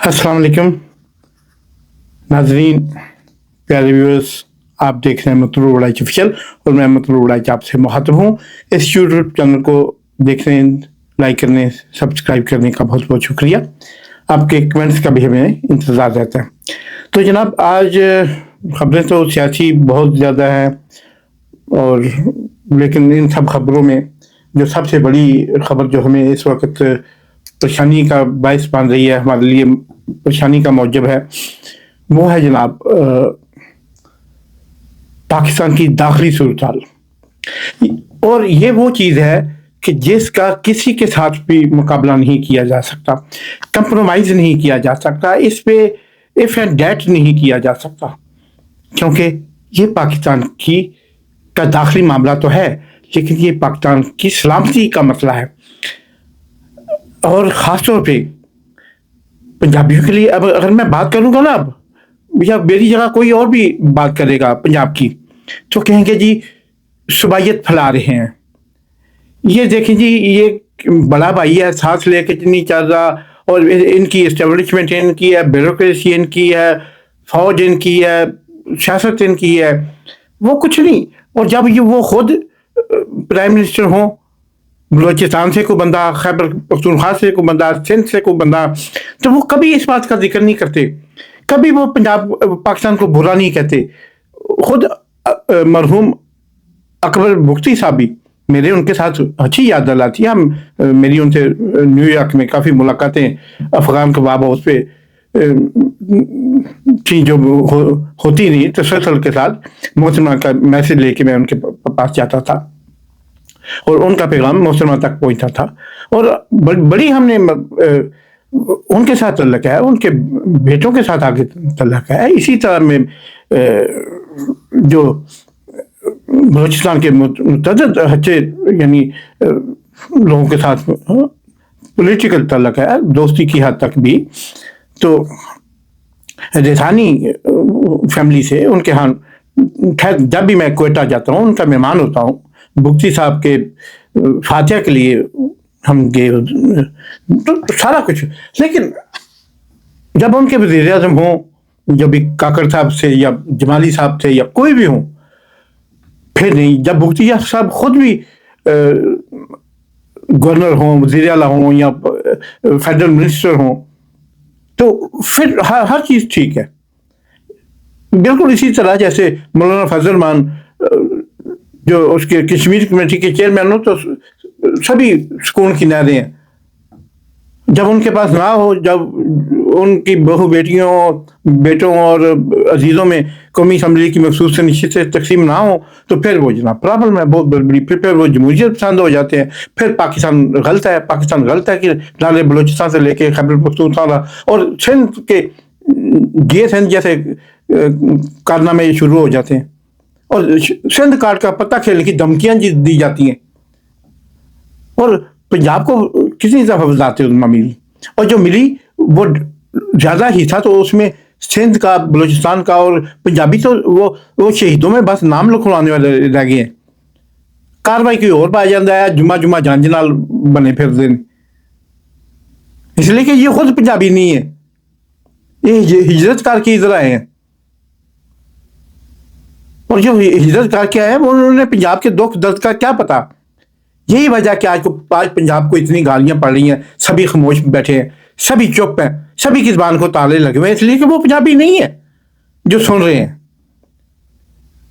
अस्सलाम वालेकुम नाजरीन, प्यारे व्यूअर्स। आप देख रहे हैं मतलूब वड़ाइच ऑफिशियल और मैं मतलूब वड़ाइच आपसे मुखातिब हूँ। इस यूट्यूब चैनल को देखने, लाइक करने, सब्सक्राइब करने का बहुत बहुत शुक्रिया। आपके कमेंट्स का भी हमें इंतज़ार रहता है। तो जनाब, आज खबरें तो सियासी बहुत ज़्यादा हैं, और लेकिन इन सब खबरों में जो सबसे बड़ी खबर जो हमें इस वक्त परेशानी का बायस बन रही है, हमारे लिए परेशानी का मौजब है, वो है जनाब पाकिस्तान की दाखिली सूरत। और ये वो चीज़ है कि जिसका किसी के साथ भी मुकाबला नहीं किया जा सकता, कंप्रोमाइज़ नहीं किया जा सकता, इस पे इफ एंड डेट नहीं किया जा सकता, क्योंकि ये पाकिस्तान की का दाखिली मामला तो है, लेकिन ये पाकिस्तान की सलामती का मसला है। और ख़ास तौर पे पंजाबियों के लिए, अब अगर मैं बात करूँगा ना, अब या मेरी जगह कोई और भी बात करेगा पंजाब की, तो कहेंगे जी सुबाइयत फैला रहे हैं। ये देखें जी, ये बड़ा भाई है, सांस लेके नहीं चल रहा, और इनकी इस्टेब्लिशमेंट इनकी है, ब्यूरोक्रेसी इनकी है, फौज इनकी है, सियासत इनकी है, वो कुछ नहीं। और जब ये वो खुद प्राइम मिनिस्टर हों, बलोचिस्तान से कोई बंदा, खैबर पख्तूनख्वा से कोई बंदा, सिंध से कोई बंदा, तो वो कभी इस बात का जिक्र नहीं करते, कभी वो पंजाब पाकिस्तान को बुरा नहीं कहते। खुद मरहूम अकबर बुख्ती साहब भी, मेरे उनके साथ अच्छी याद दिलाती है। हम मेरी उनसे न्यूयॉर्क में काफ़ी मुलाकातें अफ़गान कबाब हाउस पे थी, जो होती नहीं, तसलसल के साथ मोहतरमा का मैसेज लेके मैं उनके पास जाता था और उनका पैगाम मोहतरमा तक पहुंचता था। और बड़ी हमने उनके साथ तल्लक है, उनके बेटों के साथ आगे तल्लक है। इसी तरह में जो बलूचिस्तान के मुतअद्दिद अच्छे यानी लोगों के साथ पॉलिटिकल तल्लक है, दोस्ती की हद तक भी। तो रेसानी फैमिली से उनके यहाँ, खैर जब भी मैं कोयटा जाता हूँ उनका मेहमान होता हूँ। बुख्ती साहब के फातिहा के लिए हम गए, तो सारा कुछ। लेकिन जब उनके वज़ीर आज़म हों, जब भी काकड़ साहब से या जमाली साहब से या कोई भी हों, फिर नहीं। जब बुख्ती साहब खुद भी गवर्नर हों, वज़ीर आला हों या फेडरल मिनिस्टर हों, तो फिर हर चीज़ ठीक है। बिल्कुल इसी तरह जैसे मौलाना फजल मान जो उसके कश्मीर कमेटी के चेयरमैन हो, तो सभी सुकून की नारे हैं। जब उनके पास ना हो, जब उनकी बहू बेटों और अजीज़ों में कौमी असम्बली की मखसूस नशिस्तें तकसीम ना हो, तो फिर वो जनाब प्रॉब्लम है बहुत बड़ी। फिर वो जमहूरियत पसंद हो जाते हैं। फिर पाकिस्तान गलत है, पाकिस्तान गलत है कि लाले बलोचिस्तान से लेके खैबर पख्तूनख्वा और सिंध के सिंध जैसे कारनामे शुरू हो जाते हैं, और सिंध कार्ड का पत्ता खेलने की धमकियां दी जाती हैं। और पंजाब को कितनी दफा वज़ारत उज़्मा मिली, और जो मिली वो ज़्यादा ही था, तो उसमें सिंध का, बलूचिस्तान का और पंजाबी, तो वो शहीदों में बस नाम लिखवाने वाले रह गए हैं। कार्रवाई कोई और पा जाता है, जुमा जंज नाल बने फिरते हैं, इसलिए कि ये खुद पंजाबी नहीं है, ये हिजरत करके इधर आए हैं। और जो हिजरत करके आए हैं, उन्होंने पंजाब के दुख दर्द का क्या पता। यही वजह कि आज पंजाब को इतनी गालियां पड़ रही हैं, सभी खामोश बैठे हैं, सभी चुप हैं, सभी की ज़बान को ताले लगे हुए हैं, इसलिए कि वो पंजाबी नहीं है जो सुन रहे हैं।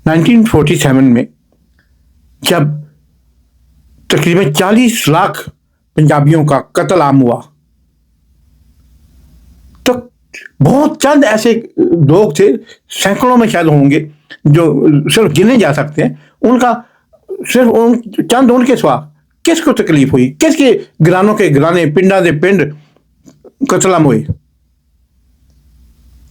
1947 में जब तकरीबन 40 लाख पंजाबियों का कत्ल आम हुआ, तो बहुत चंद ऐसे लोग थे, सैकड़ों में शायद होंगे, जो सिर्फ गिने जा सकते हैं, उनका सिर्फ चंद उनके सिवा किसको तकलीफ हुई, किसके घरानों के घराने, पिंडा के पिंड कतलाम हुए।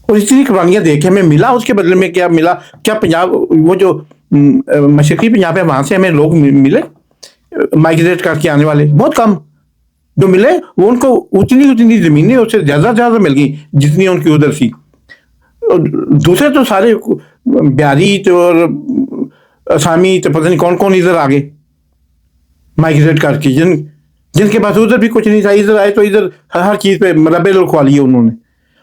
और इतनी कुर्बानियां देख के हमें मिला, उसके बदले में क्या मिला? क्या पंजाब, वो जो मशरकी पंजाब है, वहां से हमें लोग मिले माइग्रेट करके आने वाले, बहुत कम जो मिले। वो उनको उतनी ज़मीनें उससे ज़्यादा मिल गई जितनी उनकी उधर थी। दूसरे तो सारे बिहारी तो और असामी तो पता नहीं कौन कौन इधर आ गए माइग्रेट करके, जिनके पास उधर भी कुछ नहीं था, इधर आए तो इधर हर चीज़ पे मरबे लिखवा लिए उन्होंने।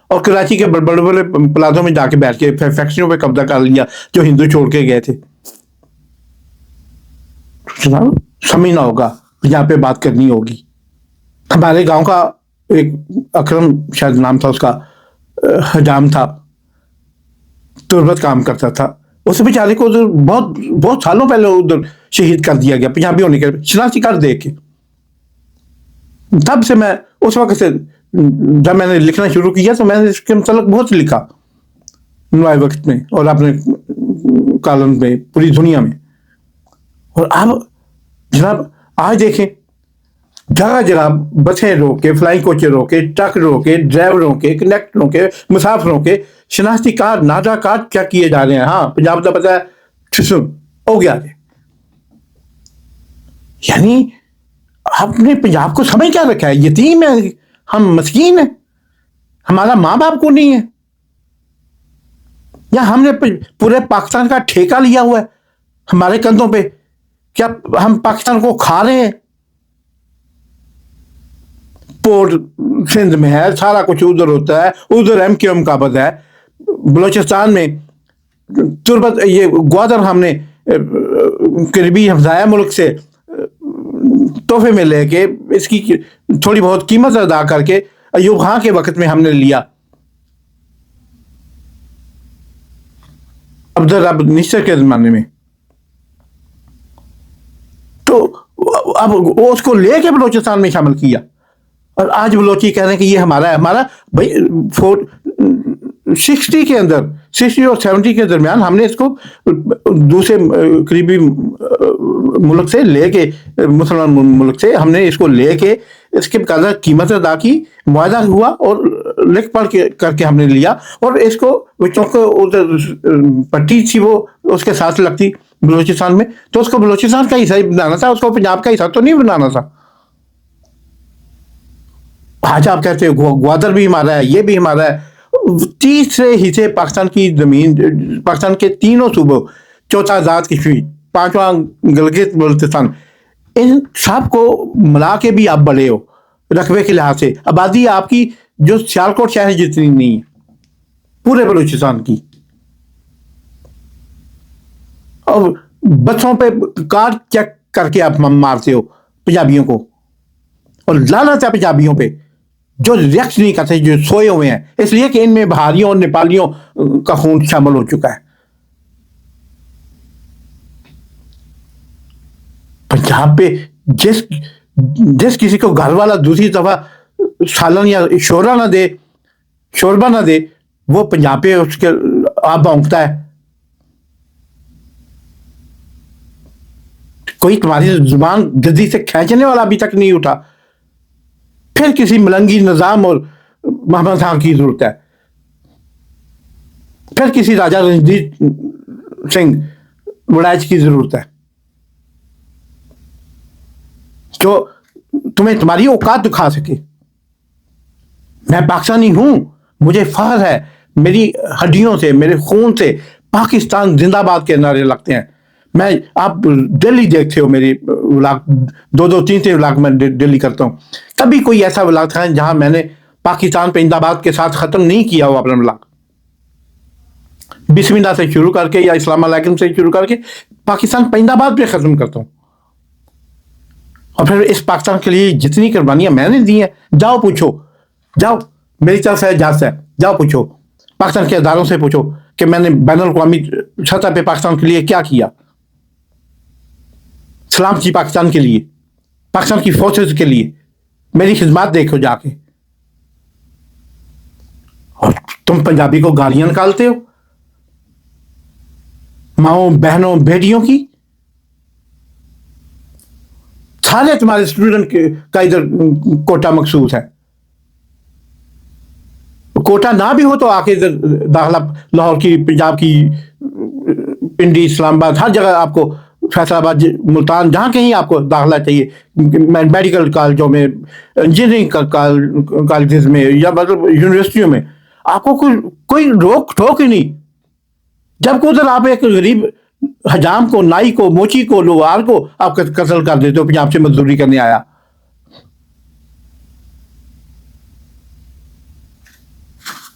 اور کراچی کے بڑے بڑے پلازوں میں جا کے بیٹھ کے فیکٹریوں پہ قبضہ کر لیا جو ہندو چھوڑ کے گئے تھے. سمجھنا ہوگا, یہاں پہ بات کرنی ہوگی. ہمارے گاؤں کا ایک اکرم شاید نام تھا اس کا, حجام تھا, تربت کام کرتا تھا. اس بیچارے کو ادھر بہت بہت سالوں پہلے ادھر شہید کر دیا گیا پنجابی ہونے کے شناختی کارڈ دے کے. تب سے میں اس وقت سے جب میں نے لکھنا شروع کیا تو میں نے اس کے متعلق بہت لکھا نوائے وقت میں اور اپنے کالم میں پوری دنیا میں. اور اب جناب آج دیکھیں جگہ جگہ بسیں روکے, فلائنگ کوچیں روکے, ٹرک روکے, ڈرائیوروں کے, کنڈکٹروں کے, مسافروں کے شناختی کارڈ, نادا کارڈ کیا کیے جا رہے ہیں. ہاں پنجاب کا پتہ ہے ہو گیا. یعنی آپ نے پنجاب کو سمجھ کیا رکھا ہے؟ یتیم ہے ہم, مسکین ہیں, ہمارا ماں باپ کو نہیں ہے, یا ہم نے پورے پاکستان کا ٹھیکہ لیا ہوا ہے ہمارے کندھوں پہ, کیا ہم پاکستان کو کھا رہے ہیں؟ پورٹ سندھ میں ہے, سارا کچھ ادھر ہوتا ہے, ادھر ایم کیو ایم قابض ہے. بلوچستان میں تربت یہ گوادر ہم نے قریبی ہمسایہ ملک سے تحفے میں لے کے اس کی تھوڑی بہت قیمت ادا کر کے ایوب خان کے وقت میں ہم نے لیا. عبدالرب نشتر کے زمانے میں. تو اب وہ اس کو لے کے بلوچستان میں شامل کیا, اور آج بلوچی کہہ رہے ہیں کہ یہ ہمارا ہے. ہمارا بھائی 60 کے اندر 60 اور 70 کے درمیان ہم نے اس کو دوسرے قریبی ملک سے لے کے, مسلمان ملک سے ہم نے اس کو لے کے اس کے قدر قیمت ادا کی, معاہدہ ہوا اور لکھ پڑھ کے کر کے ہم نے لیا. اور اس کو چونکہ ادھر پٹی تھی وہ اس کے ساتھ لگتی بلوچستان میں, تو اس کو بلوچستان کا حصہ بنانا تھا, اس کو پنجاب کا حصہ تو نہیں بنانا تھا. آج آپ کہتے ہیں گوادر بھی ہمارا ہے, یہ بھی ہمارا ہے. 30 حصے پاکستان کی زمین, پاکستان کے تینوں صوبوں, چوتھا آزاد کشمیر, پانچواں گلگت بلتستان, ان سب کو ملا کے بھی آپ بڑے ہو رقبے کے لحاظ سے. آبادی آپ کی جو سیالکوٹ شہر جتنی نہیں ہے پورے بلوچستان کی. اور بسوں پہ کارڈ چیک کر کے آپ مارتے ہو پنجابیوں کو, اور لعنت ہے پنجابیوں پہ جو ریئیکٹ نہیں کرتے, جو سوئے ہوئے ہیں, اس لیے کہ ان میں بہاریوں اور نیپالیوں کا خون شامل ہو چکا ہے. پنجاب پہ جس کسی کو گھر والا دوسری دفعہ سالن یا شوربہ نہ دے وہ پنجاب پہ اس کے آپ بھونکتا ہے. کوئی تمہاری زبان گدی سے کھینچنے والا ابھی تک نہیں اٹھا. پھر کسی ملنگی نظام اور محمد خان کی ضرورت ہے, پھر کسی راجہ رنجیت سنگھ وڑائچ کی ضرورت ہے جو تمہیں تمہاری اوقات دکھا سکے. میں پاکستانی ہوں, مجھے فخر ہے, میری ہڈیوں سے, میرے خون سے پاکستان زندہ باد کے نعرے لگتے ہیں. میں آپ دلی دیکھتے ہو, میری ولاگ 2-3 ولاگ میں دلی کرتا ہوں. کبھی کوئی ایسا ولاگ تھا جہاں میں نے پاکستان پہ زندہ باد کے ساتھ ختم نہیں کیا ہوا اپنا ولاگ. بسم اللہ سے شروع کر کے یا السلام علیکم سے شروع کر کے پاکستان پہ زندہ باد پہ ختم کرتا ہوں. اور پھر اس پاکستان کے لیے جتنی قربانیاں میں نے دی ہیں, جاؤ پوچھو, جاؤ میری طرف سے اجازت ہے, جاؤ پوچھو پاکستان کے اداروں سے, پوچھو کہ میں نے بین الاقوامی سطح پہ پاکستان کے لیے کیا کیا. سلامتی پاکستان کے لیے, پاکستان کی فورسز کے لیے میری خدمات دیکھو جا کے. اور تم پنجابی کو گالیاں نکالتے ہو ماؤں بہنوں بیٹیوں کی. سارے تمہارے اسٹوڈنٹ کا ادھر کوٹا مخصوص ہے. کوٹا نہ بھی ہو تو آ کے ادھر داخلہ, لاہور کی, پنجاب کی, پنڈی, اسلام آباد, ہر جگہ آپ کو, فیصل آباد, ملتان, جہاں کہیں آپ کو داخلہ چاہیے, میڈیکل کالجوں میں, انجینئرنگ کالجز میں, یا مطلب یونیورسٹیوں میں, آپ کو کوئی روک ٹوک ہی نہیں. جب کو ادھر آپ ایک غریب حجام کو, نائی کو, موچی کو, لوہار کو آپ قتل کر دیتے ہو پنجاب سے مزدوری کرنے آیا.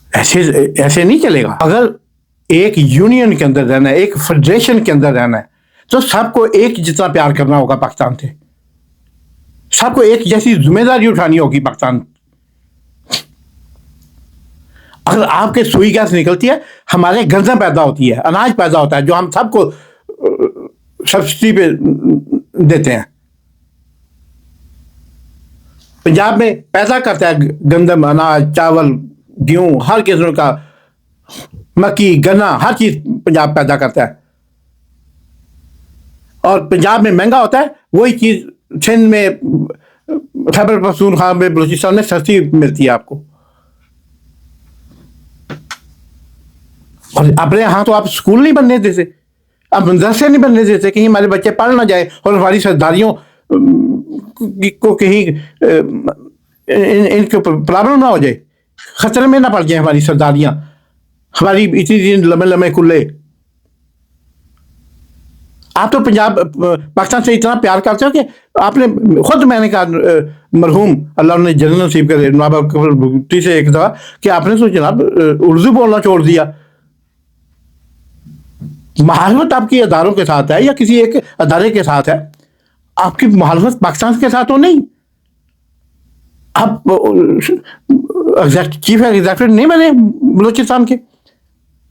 ऐसे ऐसे नहीं चलेगा। अगर एक यूनियन के अंदर रहना है, एक फेडरेशन के अंदर रहना है, तो सबको एक जितना प्यार करना होगा पाकिस्तान से, सबको एक जैसी जिम्मेदारी उठानी होगी पाकिस्तान। अगर आपके सुई गैस निकलती है, हमारे गर्दन पैदा होती है, अनाज पैदा होता है जो हम सबको सब्सिडी पे देते हैं। पंजाब में पैदा करता है गंदम, अनाज, चावल, गेहूं, हर किस्म का, मक्की, गन्ना, हर चीज पंजाब पैदा करता है। और पंजाब में महंगा होता है, वही चीज सिंध में, खैबर पख्तूनख्वा में, बलूचिस्तान में सस्ती मिलती है आपको। और अपने यहाँ तो आप स्कूल नहीं बनने देते, आप मदरसे नहीं बनने देते, कहीं हमारे बच्चे पढ़ ना जाए और हमारी सरदारियों को कहीं इनके प्रॉब्लम ना हो जाए, खतरे में ना पड़ जाए हमारी सरदारियां, हमारी इतनी लंबे लंबे कुल्ले। आप तो पंजाब पाकिस्तान से इतना प्यार करते हो कि आपने खुद, मैंने कहा मरहूम अल्लाह ने जन्नत नसीब करे नवाब अकबर भुट्टी से एक दफा कि आपने तो जनाब उर्दू बोलना छोड़ दिया। मुखालफत आपकी अदारों के साथ है या किसी एक अदारे के साथ है, आपकी मुखालफत पाकिस्तान के साथ हो नहीं। आप चीफ एग्जीक्यूटिव नहीं बने बलूचिस्तान के,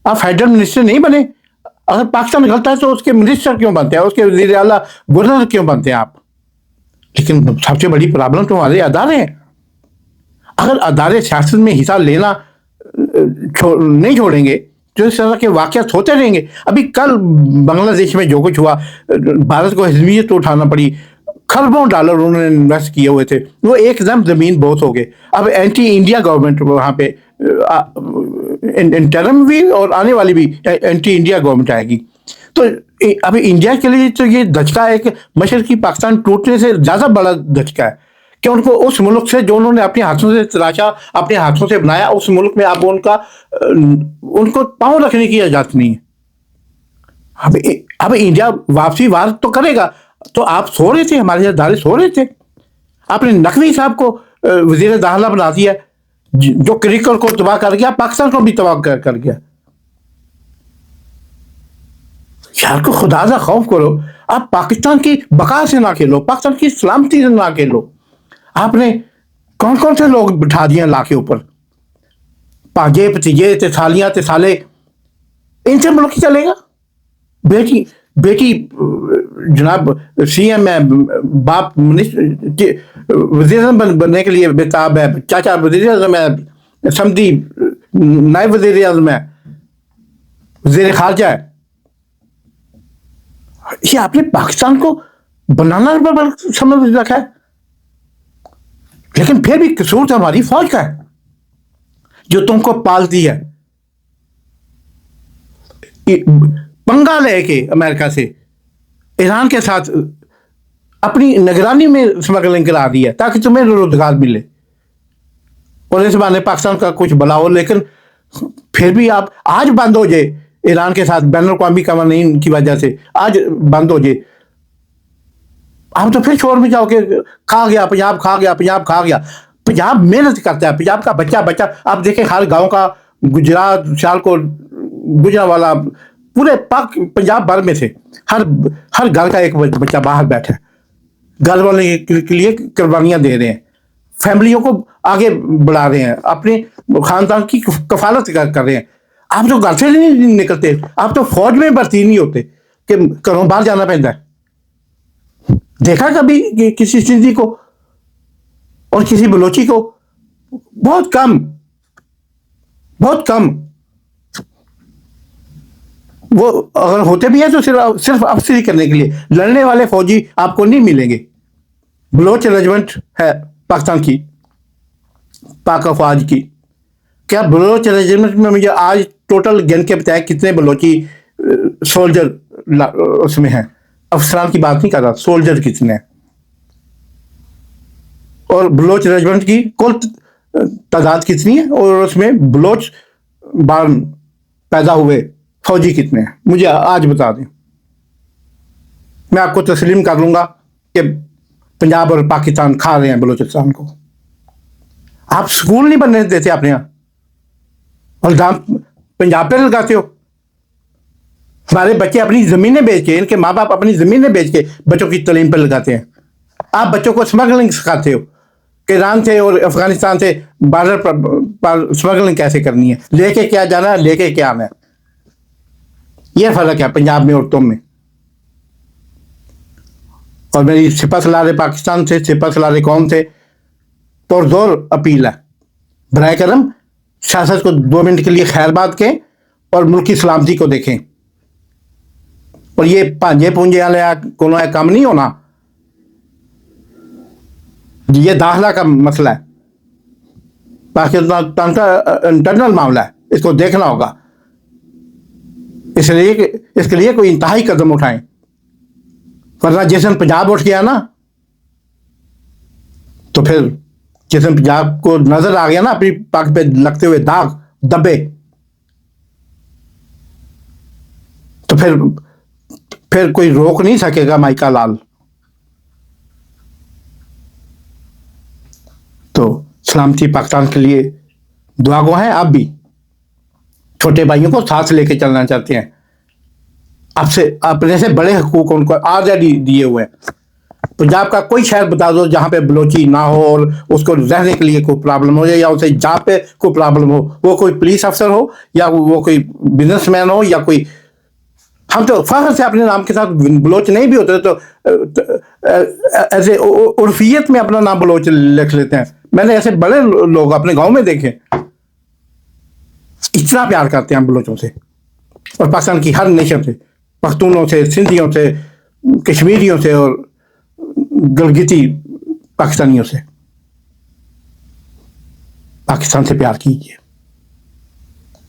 आप फेडरल मिनिस्टर नहीं बने। अगर पाकिस्तान गलत है तो उसके मिनिस्टर क्यों बनते हैं, उसके वज़ीर आला गवर्नर क्यों बनते हैं आप? लेकिन सबसे बड़ी प्रॉब्लम तो हमारे अदारे हैं। अगर अदारे सियासत में हिस्सा लेना नहीं छोड़ेंगे तो इस तरह के वाक़यात होते रहेंगे। अभी कल बांग्लादेश में जो कुछ हुआ, भारत को हिजमियत तो उठाना पड़ी, खरबों डॉलर उन्होंने इन्वेस्ट किए हुए थे, वो एकदम ज़मीन बहुत हो गए। अब एंटी इंडिया गवर्नमेंट वहाँ पे इंटरम भी और आने वाली भी एंटी इंडिया गवर्नमेंट आएगी। तो अभी इंडिया के लिए तो ये धचका एक मशरकी पाकिस्तान टूटने से ज़्यादा बड़ा धचका है कि उनको उस मुल्क से जो उन्होंने अपने हाथों से तराशा, अपने हाथों से बनाया, उस मुल्क में अब उनको पाँव रखने की इजाज़त नहीं है। अब इंडिया वापसी वार तो करेगा। तो आप सो रहे थे, हमारे अदारे सो रहे थे। आपने नकवी साहब को वजीर दाखिला बना दिया, जो क्रिकल को तबाह कर गया, पाकिस्तान को भी तबाह कर गया। यार को खुदा का खौफ करो, आप पाकिस्तान की बका से ना खेलो, पाकिस्तान की सलामती से ना खेलो। आपने कौन कौन से लोग बिठा दिए ला के ऊपर, पाजे भतीजे ते सालियां ते साले, इनसे मुल्क चलेगा? बेटी बेटी जनाब सीएम है, बाप वज़ीर आज़म बनने के लिए बेताब है, चाचा वज़ीर आज़म है, समधी नायब वज़ीर आज़म है, वज़ीर खारजा है। ये आपने पाकिस्तान को बनाना समझ रखा है। लेकिन फिर भी कसूर तो हमारी फौज का है जो तुमको पालती है। पंगा लेके अमेरिका से ईरान के साथ अपनी निगरानी में स्मगलिंग करा दी है ताकि तुम्हें रोजगार मिले और इस बहाने पाकिस्तान का कुछ भला हो। लेकिन फिर भी आप आज बंद हो जाए ईरान के साथ बैनुल-अक़वामी कवानीन की वजह से, आज बंद हो जाए, आप तो फिर शोर में जाओगे, खा गया पंजाब, खा गया पंजाब, खा गया। पंजाब मेहनत करता है, पंजाब का बच्चा आप देखें, हर गांव का, गुजरात, सियालकोट, गुजरांवाला, पूरे पाक पंजाब भर में से हर घर का एक बच्चा बाहर बैठा है, घर वाले के लिए कुर्बानियां दे रहे हैं, फैमिलियों को आगे बढ़ा रहे हैं, अपने खानदान की कफालत कर रहे हैं। आप तो घर से नहीं निकलते, आप तो फौज में भर्ती नहीं होते कि घरों बाहर जाना पैदा है। देखा कभी कि किसी सिंधी को और किसी बलोची को? बहुत कम, बहुत कम। वो अगर होते भी हैं तो सिर्फ अफसरी करने के लिए, लड़ने वाले फौजी आपको नहीं मिलेंगे। बलोच रेजिमेंट है पाकिस्तान की, पाक अफवाज की। क्या बलोच रेजिमेंट में मुझे आज टोटल गिन के बताया कितने बलोची सोल्जर उसमें हैं? अफसरान की बात नहीं कर रहा, सोल्जर कितने हैं। और बलोच रेजिमेंट की कुल तादाद कितनी है और उसमें बलोच बार्न पैदा हुए फौजी कितने हैं, मुझे आज बता दें। मैं आपको तस्लीम कर लूंगा कि पंजाब और पाकिस्तान खा रहे हैं बलूचिस्तान को। आप स्कूल नहीं बनने देते अपने यहाँ, الزام پنجاب پہ لگاتے ہو. ہمارے بچے اپنی زمینیں بیچ کے، ان کے ماں باپ اپنی زمینیں بیچ کے بچوں کی تعلیم پہ لگاتے ہیں. آپ بچوں کو اسمگلنگ سکھاتے ہو کہ ایران سے اور افغانستان سے بارڈر پر اسمگلنگ کیسے کرنی ہے، لے کے کیا جانا ہے، لے کے کیا آنا ہے. یہ فرق ہے پنجاب میں اور تم میں. اور میری سپہ سالار پاکستان سے، سپہ سالار قوم سے پرزور اپیل ہے، برائے کرم سیاست کو 2 منٹ کے لیے خیر بات کے اور ملک کی سلامتی کو دیکھیں. اور یہ پانجے پونجے والے کو کام نہیں ہونا. یہ داخلہ کا مسئلہ ہے، پاکستان کا انٹرنل معاملہ ہے، اس کو دیکھنا ہوگا. اس کے لیے کوئی انتہائی قدم اٹھائیں، ورنہ جس دن پنجاب اٹھ گیا نا، تو پھر جس دن پنجاب کو نظر آ گیا نا اپنی پاک پہ لگتے ہوئے داغ دبے، تو پھر کوئی روک نہیں سکے گا مائیکا لال. تو سلامتی پاکستان کے لیے دعا گو ہیں. آپ بھی چھوٹے بھائیوں کو ساتھ لے کے چلنا چاہتے ہیں. اپنے سے بڑے حقوق ان کو آلریڈی دیے ہوئے ہیں. پنجاب کا کوئی شہر بتا دو جہاں پہ بلوچی نہ ہو اور اس کو رہنے کے لیے کوئی پرابلم ہو جائے، یا اسے جاب پہ کوئی پرابلم ہو، وہ کوئی پولیس افسر ہو یا وہ کوئی بزنس مین ہو یا کوئی. ہم تو فخر سے اپنے نام کے ساتھ بلوچ نہیں بھی ہوتے تو ایسے عرفیت میں اپنا نام بلوچ لکھ لیتے ہیں. میں نے ایسے بڑے لوگ اپنے گاؤں میں دیکھے، اتنا پیار کرتے ہیں ہم بلوچوں سے اور پاکستان کی ہر نیشن سے، پختونوں سے، سندھیوں سے، کشمیریوں سے اور گلگتی پاکستانیوں سے. پاکستان سے پیار کیجیے.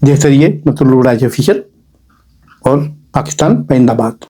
دیکھتے رہیے مطلب لوڑا آفیشل اور پاکستان زندہ باد.